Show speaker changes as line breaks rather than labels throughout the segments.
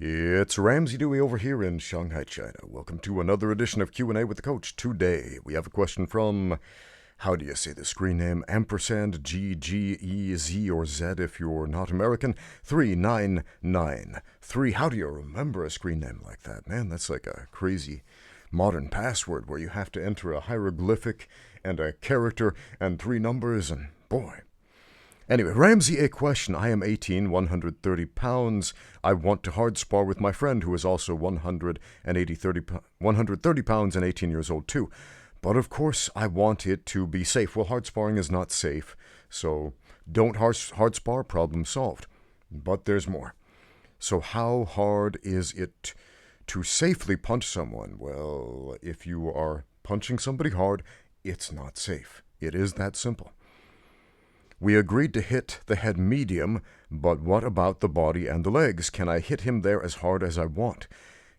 It's Ramsey Dewey over here in Shanghai, China. Welcome to another edition of Q&A with the Coach. Today, we have a question from, how do you say the screen name? Ampersand GGEZ or Z if you're not American. 3993. How do you remember a screen name like that? Man, that's like a crazy modern password where you have to enter a hieroglyphic and a character and 3 numbers and boy. Anyway, Ramsey, a question. I am 18, 130 pounds. I want to hard spar with my friend who is also 130 pounds and 18 years old too. But of course, I want it to be safe. Well, hard sparring is not safe, so don't hard spar, problem solved. But there's more. So how hard is it to safely punch someone? Well, if you are punching somebody hard, it's not safe. It is that simple. We agreed to hit the head medium, but what about the body and the legs? Can I hit him there as hard as I want?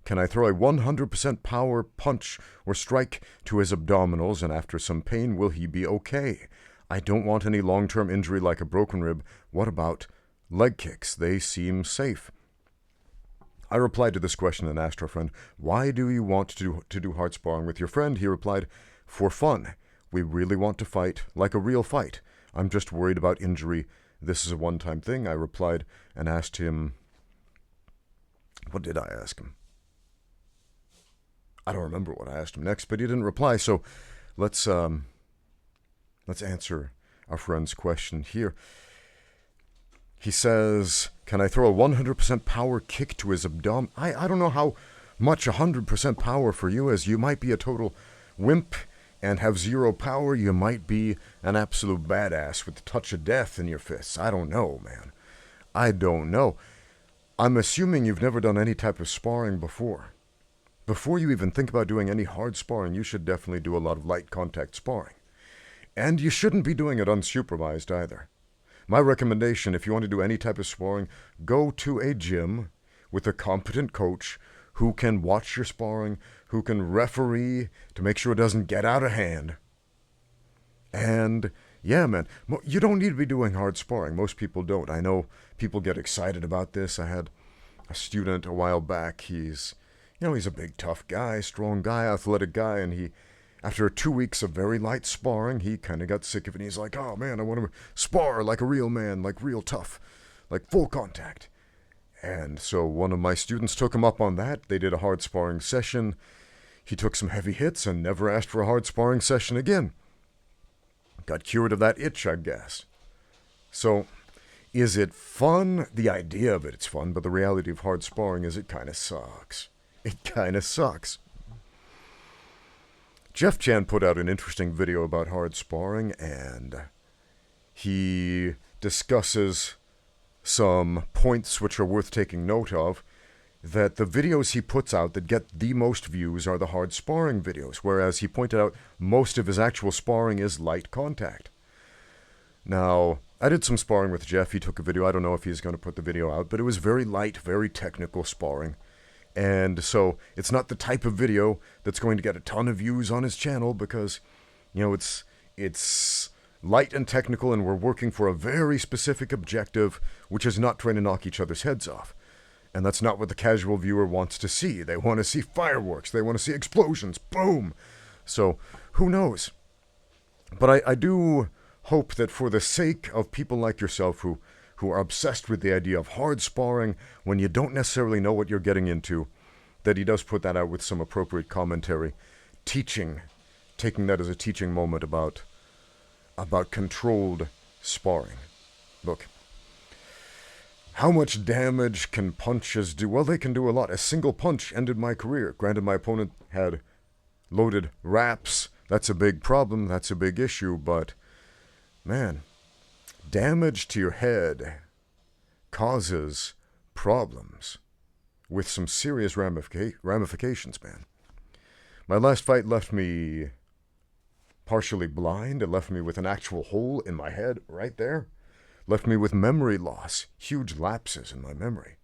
Can I throw a 100% power punch or strike to his abdominals, and after some pain, will he be okay? I don't want any long-term injury like a broken rib. What about leg kicks? They seem safe. I replied to this question and asked our friend, why do you want to do hard sparring with your friend? He replied, for fun. We really want to fight like a real fight. I'm just worried about injury. This is a one-time thing. I replied and asked him, what did I ask him? I don't remember what I asked him next, but he didn't reply. So let's answer our friend's question here. He says, can I throw a 100% power kick to his abdomen? I don't know how much 100% power for you is. You might be a total wimp and have zero power. You might be an absolute badass with the touch of death in your fists. I don't know, man. I don't know. I'm assuming you've never done any type of sparring before. Before you even think about doing any hard sparring, you should definitely do a lot of light contact sparring. And you shouldn't be doing it unsupervised either. My recommendation, if you want to do any type of sparring, go to a gym with a competent coach who can watch your sparring, who can referee to make sure it doesn't get out of hand. And yeah, man, you don't need to be doing hard sparring. Most people don't. I know people get excited about this. I had a student a while back. He's a big, tough guy, strong guy, athletic guy, and after 2 weeks of very light sparring, he kind of got sick of it. He's like, oh man, I want to spar like a real man, like real tough, like full contact. And so one of my students took him up on that. They did a hard sparring session. He took some heavy hits and never asked for a hard sparring session again. Got cured of that itch, I guess. So, is it fun? The idea of it's fun, but the reality of hard sparring is it kind of sucks. It kind of sucks. Jeff Chan put out an interesting video about hard sparring, and he discusses some points which are worth taking note of, that the videos he puts out that get the most views are the hard sparring videos, whereas he pointed out most of his actual sparring is light contact. Now, I did some sparring with Jeff. He took a video. I don't know if he's going to put the video out, but it was very light, very technical sparring. And so it's not the type of video that's going to get a ton of views on his channel because, it's light and technical, and we're working for a very specific objective, which is not trying to knock each other's heads off. And that's not what the casual viewer wants to see. They want to see fireworks. They want to see explosions. Boom! So, who knows? But I do hope that for the sake of people like yourself who are obsessed with the idea of hard sparring when you don't necessarily know what you're getting into, that he does put that out with some appropriate commentary, taking that as a teaching moment about controlled sparring. Look, how much damage can punches do? Well, they can do a lot. A single punch ended my career. Granted, my opponent had loaded wraps. That's a big problem. That's a big issue. But, man, damage to your head causes problems with some serious ramifications, man. My last fight left me partially blind. It left me with an actual hole in my head right there. Left me with memory loss, huge lapses in my memory.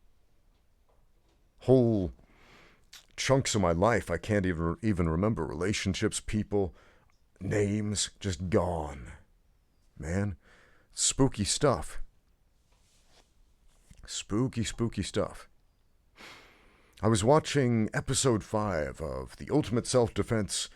Whole chunks of my life I can't even remember. Relationships, people, names, just gone. Man, spooky stuff. Spooky stuff. I was watching episode 5 of the Ultimate Self-Defense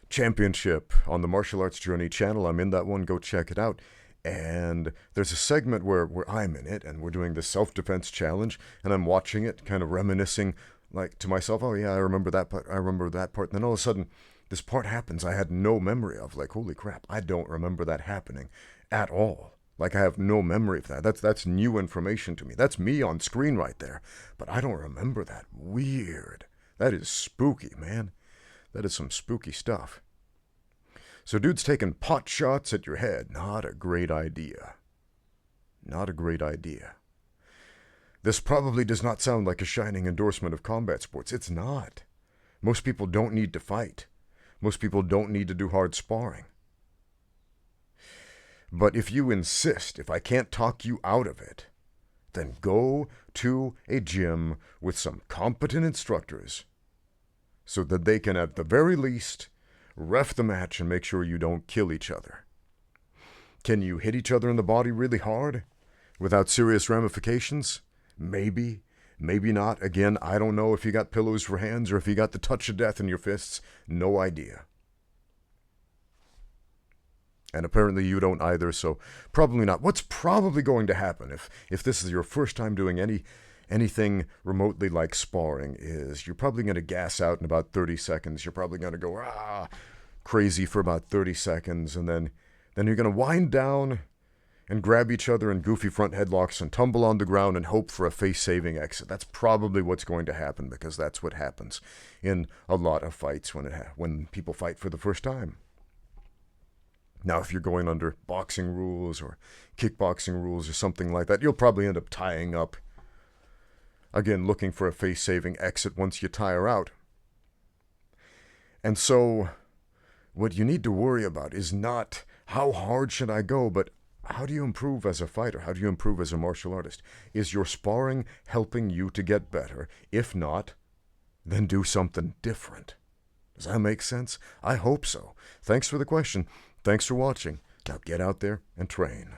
Championship on the Martial Arts Journey channel. I'm in that one. Go check it out. And there's a segment where I'm in it, and we're doing the self-defense challenge, and I'm watching it, kind of reminiscing, like, to myself, oh yeah, I remember that part, And then all of a sudden, this part happens I had no memory of. Like, holy crap, I don't remember that happening at all. Like, I have no memory of that. That's new information to me. That's me on screen right there. But I don't remember that. Weird. That is spooky, man. That is some spooky stuff. So dude's taking pot shots at your head. Not a great idea. Not a great idea. This probably does not sound like a shining endorsement of combat sports. It's not. Most people don't need to fight. Most people don't need to do hard sparring. But if you insist, if I can't talk you out of it, then go to a gym with some competent instructors so that they can, at the very least, ref the match and make sure you don't kill each other. Can you hit each other in the body really hard without serious ramifications? Maybe. Maybe not. Again, I don't know if you got pillows for hands or if you got the touch of death in your fists. No idea. And apparently you don't either, so probably not. What's probably going to happen if this is your first time doing anything remotely like sparring is you're probably going to gas out in about 30 seconds. You're probably going to go crazy for about 30 seconds, and then you're going to wind down and grab each other in goofy front headlocks and tumble on the ground and hope for a face-saving exit. That's probably what's going to happen, because that's what happens in a lot of fights when people fight for the first time. Now, if you're going under boxing rules or kickboxing rules or something like that, you'll probably end up tying up. Again, looking for a face-saving exit once you tire out. And so, what you need to worry about is not how hard should I go, but how do you improve as a fighter? How do you improve as a martial artist? Is your sparring helping you to get better? If not, then do something different. Does that make sense? I hope so. Thanks for the question. Thanks for watching. Now get out there and train.